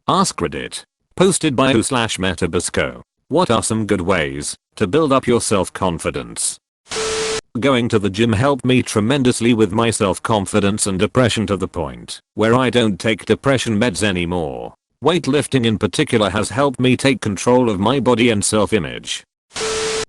AskReddit. Posted by u/metabisco. What are some good ways to build up your self-confidence? Going to the gym helped me tremendously with my self-confidence and depression to the point where I don't take depression meds anymore. Weightlifting in particular has helped me take control of my body and self-image.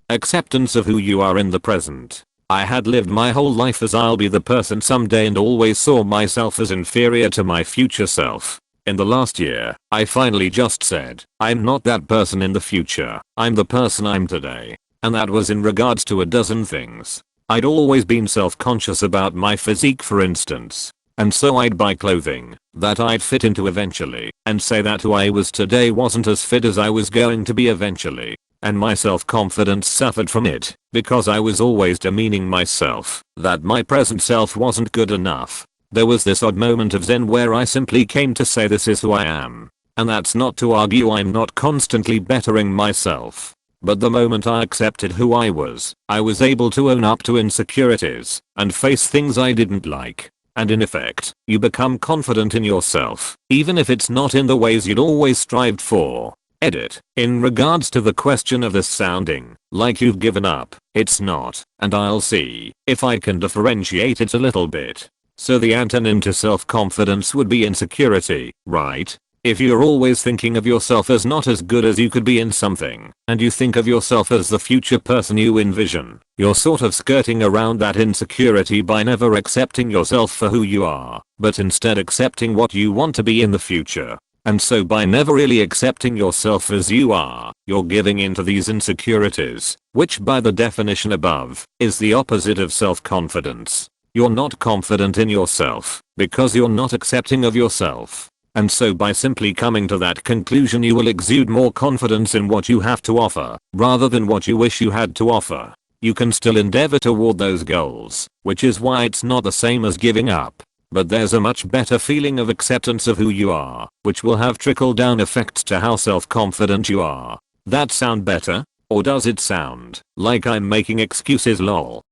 Acceptance of who you are in the present. I had lived my whole life as I'll be the person someday and always saw myself as inferior to my future self. In the last year, I finally just said, I'm not that person in the future, I'm the person I'm today. And that was in regards to a dozen things. I'd always been self-conscious about my physique, for instance. And so I'd buy clothing that I'd fit into eventually and say that who I was today wasn't as fit as I was going to be eventually. And my self-confidence suffered from it because I was always demeaning myself, that my present self wasn't good enough. There was this odd moment of zen where I simply came to say this is who I am. And that's not to argue I'm not constantly bettering myself. But the moment I accepted who I was able to own up to insecurities and face things I didn't like. And in effect, you become confident in yourself, even if it's not in the ways you'd always strived for. Edit. In regards to the question of this sounding like you've given up, it's not, and I'll see if I can differentiate it a little bit. So the antonym to self-confidence would be insecurity, right? If you're always thinking of yourself as not as good as you could be in something, and you think of yourself as the future person you envision, you're sort of skirting around that insecurity by never accepting yourself for who you are, but instead accepting what you want to be in the future. And so by never really accepting yourself as you are, you're giving into these insecurities, which by the definition above, is the opposite of self-confidence. You're not confident in yourself because you're not accepting of yourself. And so by simply coming to that conclusion you will exude more confidence in what you have to offer rather than what you wish you had to offer. You can still endeavor toward those goals, which is why it's not the same as giving up. But there's a much better feeling of acceptance of who you are, which will have trickle-down effects to how self-confident you are. That sound better? Or does it sound like I'm making excuses lol?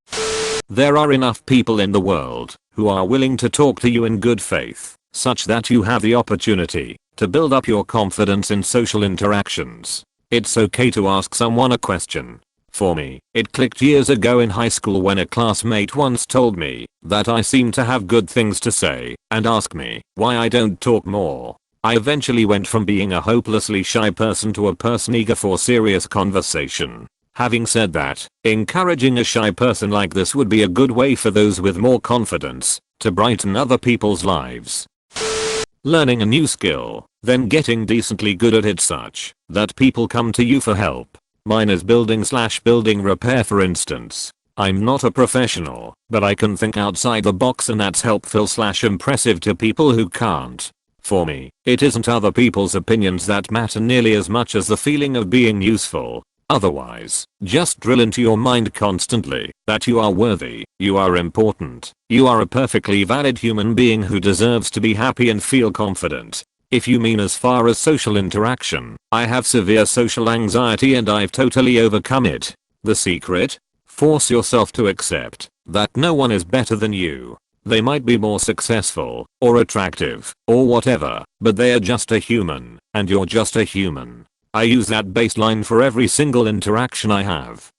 There are enough people in the world who are willing to talk to you in good faith, such that you have the opportunity to build up your confidence in social interactions. It's okay to ask someone a question. For me, it clicked years ago in high school when a classmate once told me that I seemed to have good things to say and asked me why I don't talk more. I eventually went from being a hopelessly shy person to a person eager for serious conversation. Having said that, encouraging a shy person like this would be a good way for those with more confidence to brighten other people's lives. Learning a new skill, then getting decently good at it such that people come to you for help. Mine is building repair, for instance. I'm not a professional, but I can think outside the box, and that's helpful/impressive to people who can't. For me, it isn't other people's opinions that matter nearly as much as the feeling of being useful. Otherwise, just drill into your mind constantly that you are worthy, you are important, you are a perfectly valid human being who deserves to be happy and feel confident. If you mean as far as social interaction, I have severe social anxiety and I've totally overcome it. The secret? Force yourself to accept that no one is better than you. They might be more successful, or attractive, or whatever, but they are just a human, and you're just a human. I use that baseline for every single interaction I have.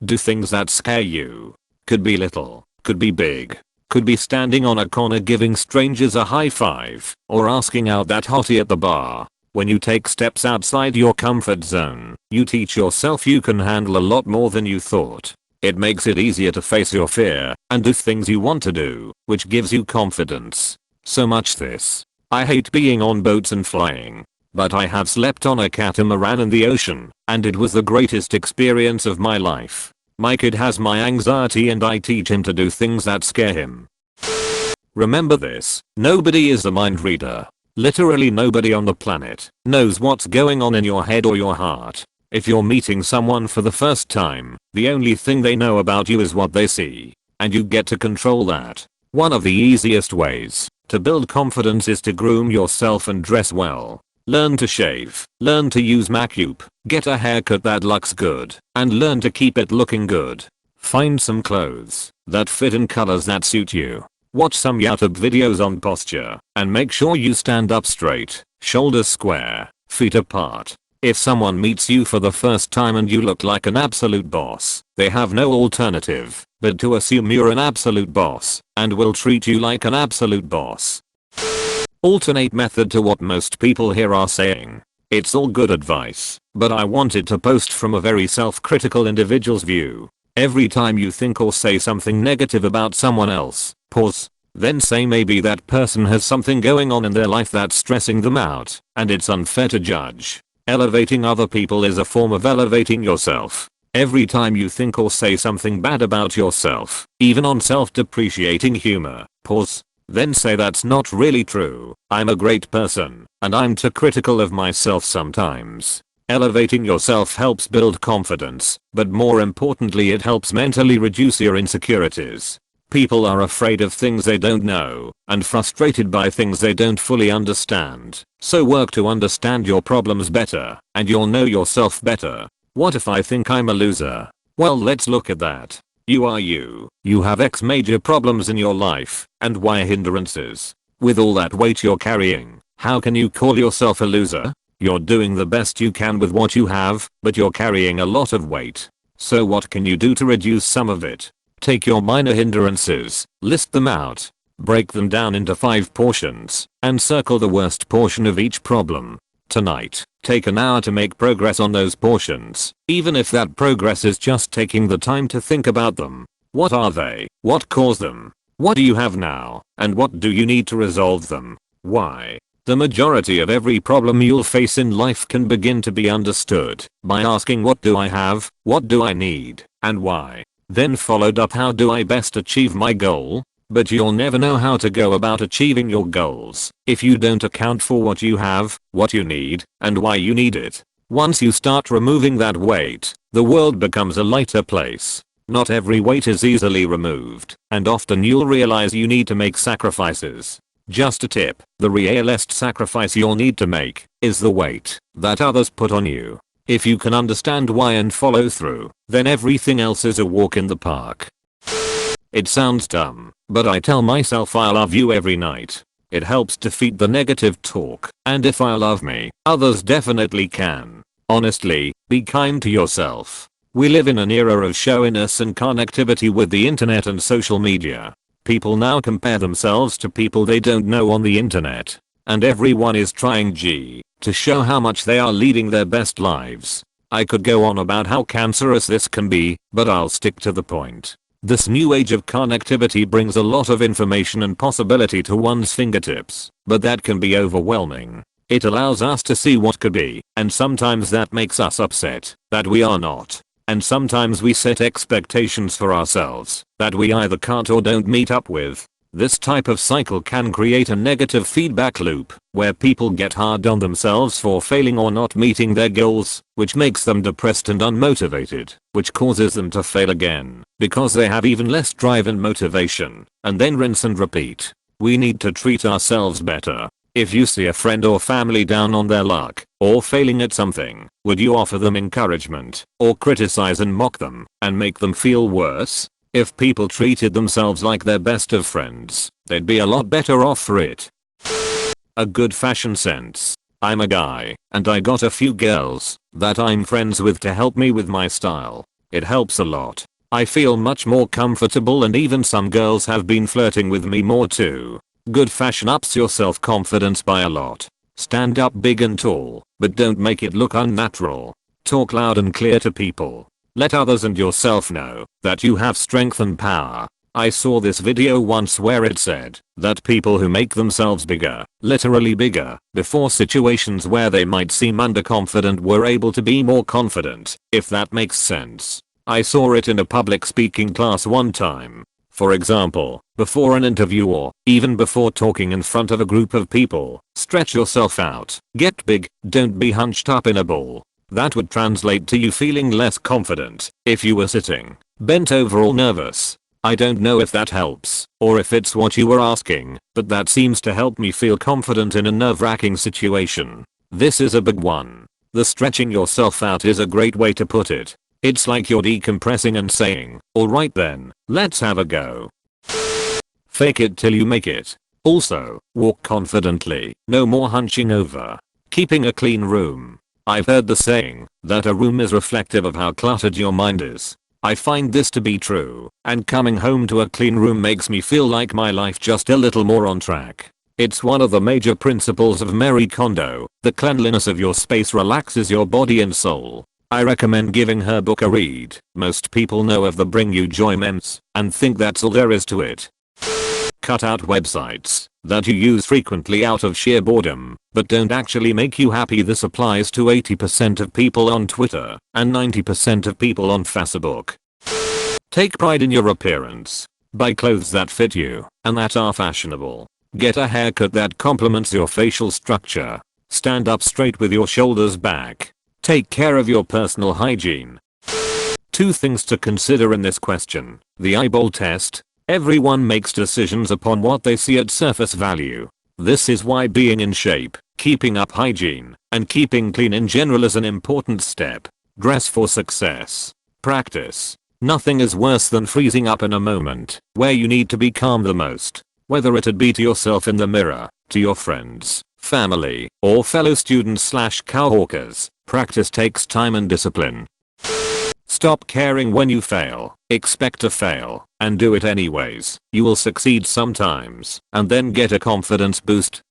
Do things that scare you. Could be little, could be big, could be standing on a corner giving strangers a high five, or asking out that hottie at the bar. When you take steps outside your comfort zone, you teach yourself you can handle a lot more than you thought. It makes it easier to face your fear and do things you want to do, which gives you confidence. So much this. I hate being on boats and flying. But I have slept on a catamaran in the ocean, and it was the greatest experience of my life. My kid has my anxiety and I teach him to do things that scare him. Remember this, nobody is a mind reader. Literally nobody on the planet knows what's going on in your head or your heart. If you're meeting someone for the first time, the only thing they know about you is what they see. And you get to control that. One of the easiest ways to build confidence is to groom yourself and dress well. Learn to shave, learn to use makeup, get a haircut that looks good, and learn to keep it looking good. Find some clothes that fit in colors that suit you. Watch some YouTube videos on posture and make sure you stand up straight, shoulders square, feet apart. If someone meets you for the first time and you look like an absolute boss, they have no alternative but to assume you're an absolute boss and will treat you like an absolute boss. Alternate method to what most people here are saying. It's all good advice, but I wanted to post from a very self-critical individual's view. Every time you think or say something negative about someone else, pause. Then say maybe that person has something going on in their life that's stressing them out, and it's unfair to judge. Elevating other people is a form of elevating yourself. Every time you think or say something bad about yourself, even on self-depreciating humor, pause. Then say that's not really true. I'm a great person, and I'm too critical of myself sometimes. Elevating yourself helps build confidence, but more importantly it helps mentally reduce your insecurities. People are afraid of things they don't know, and frustrated by things they don't fully understand. So work to understand your problems better, and you'll know yourself better. What if I think I'm a loser? Well, let's look at that. You are you. You have X major problems in your life, and Y hindrances. With all that weight you're carrying, how can you call yourself a loser? You're doing the best you can with what you have, but you're carrying a lot of weight. So what can you do to reduce some of it? Take your minor hindrances, list them out, break them down into 5 portions, and circle the worst portion of each problem. Tonight, take an hour to make progress on those portions, even if that progress is just taking the time to think about them. What are they? What caused them? What do you have now? And what do you need to resolve them? Why? The majority of every problem you'll face in life can begin to be understood by asking what do I have, what do I need, and why. Then followed up how do I best achieve my goal? But you'll never know how to go about achieving your goals if you don't account for what you have, what you need, and why you need it. Once you start removing that weight, the world becomes a lighter place. Not every weight is easily removed, and often you'll realize you need to make sacrifices. Just a tip, the realest sacrifice you'll need to make is the weight that others put on you. If you can understand why and follow through, then everything else is a walk in the park. It sounds dumb, but I tell myself I love you every night. It helps defeat the negative talk, and if I love me, others definitely can. Honestly, be kind to yourself. We live in an era of showiness and connectivity with the internet and social media. People now compare themselves to people they don't know on the internet. And everyone is trying to show how much they are leading their best lives. I could go on about how cancerous this can be, but I'll stick to the point. This new age of connectivity brings a lot of information and possibility to one's fingertips, but that can be overwhelming. It allows us to see what could be, and sometimes that makes us upset that we are not. And sometimes we set expectations for ourselves that we either can't or don't meet up with. This type of cycle can create a negative feedback loop where people get hard on themselves for failing or not meeting their goals, which makes them depressed and unmotivated, which causes them to fail again because they have even less drive and motivation, and then rinse and repeat. We need to treat ourselves better. If you see a friend or family down on their luck or failing at something, would you offer them encouragement or criticize and mock them and make them feel worse? If people treated themselves like their best of friends, they'd be a lot better off for it. A good fashion sense. I'm a guy, and I got a few girls that I'm friends with to help me with my style. It helps a lot. I feel much more comfortable, and even some girls have been flirting with me more too. Good fashion ups your self-confidence by a lot. Stand up big and tall, but don't make it look unnatural. Talk loud and clear to people. Let others and yourself know that you have strength and power. I saw this video once where it said that people who make themselves bigger, literally bigger, before situations where they might seem underconfident were able to be more confident, if that makes sense. I saw it in a public speaking class one time. For example, before an interview or even before talking in front of a group of people, stretch yourself out, get big, don't be hunched up in a ball. That would translate to you feeling less confident if you were sitting, bent over or nervous. I don't know if that helps or if it's what you were asking, but that seems to help me feel confident in a nerve-wracking situation. This is a big one. The stretching yourself out is a great way to put it. It's like you're decompressing and saying, alright then, let's have a go. Fake it till you make it. Also, walk confidently. No more hunching over. Keeping a clean room. I've heard the saying that a room is reflective of how cluttered your mind is. I find this to be true, and coming home to a clean room makes me feel like my life just a little more on track. It's one of the major principles of Marie Kondo. The cleanliness of your space relaxes your body and soul. I recommend giving her book a read. Most people know of the Bring You Joy memes and think that's all there is to it. Cut out websites that you use frequently out of sheer boredom, but don't actually make you happy. This applies to 80% of people on Twitter and 90% of people on Facebook. Take pride in your appearance. Buy clothes that fit you and that are fashionable. Get a haircut that complements your facial structure. Stand up straight with your shoulders back. Take care of your personal hygiene. 2 things to consider in this question. The eyeball test. Everyone makes decisions upon what they see at surface value. This is why being in shape, keeping up hygiene, and keeping clean in general is an important step. Dress for success. Practice. Nothing is worse than freezing up in a moment where you need to be calm the most. Whether it'd be to yourself in the mirror, to your friends, family, or fellow students/cowhawkers, practice takes time and discipline. Stop caring when you fail. Expect to fail and do it anyways. You will succeed sometimes and then get a confidence boost.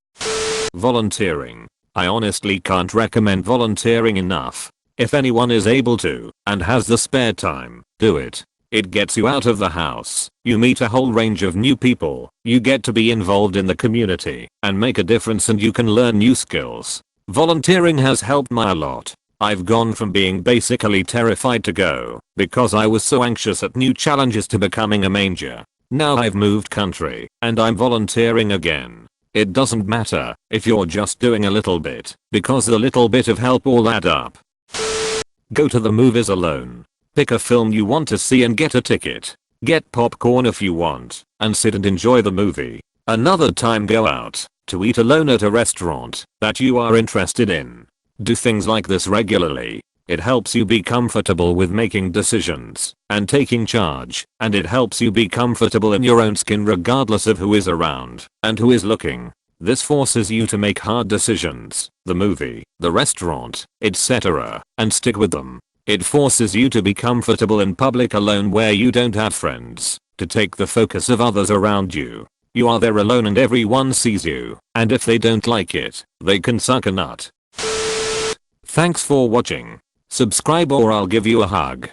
Volunteering. I honestly can't recommend volunteering enough. If anyone is able to and has the spare time, do it. It gets you out of the house. You meet a whole range of new people. You get to be involved in the community and make a difference, and you can learn new skills. Volunteering has helped me a lot. I've gone from being basically terrified to go because I was so anxious at new challenges to becoming a manger. Now I've moved country and I'm volunteering again. It doesn't matter if you're just doing a little bit, because the little bit of help all add up. Go to the movies alone. Pick a film you want to see and get a ticket. Get popcorn if you want and sit and enjoy the movie. Another time go out to eat alone at a restaurant that you are interested in. Do things like this regularly. It helps you be comfortable with making decisions and taking charge, and it helps you be comfortable in your own skin regardless of who is around and who is looking. This forces you to make hard decisions, the movie, the restaurant, etc., and stick with them. It forces you to be comfortable in public alone where you don't have friends, to take the focus of others around you. You are there alone and everyone sees you, and if they don't like it, they can suck a nut. Thanks for watching. Subscribe or I'll give you a hug.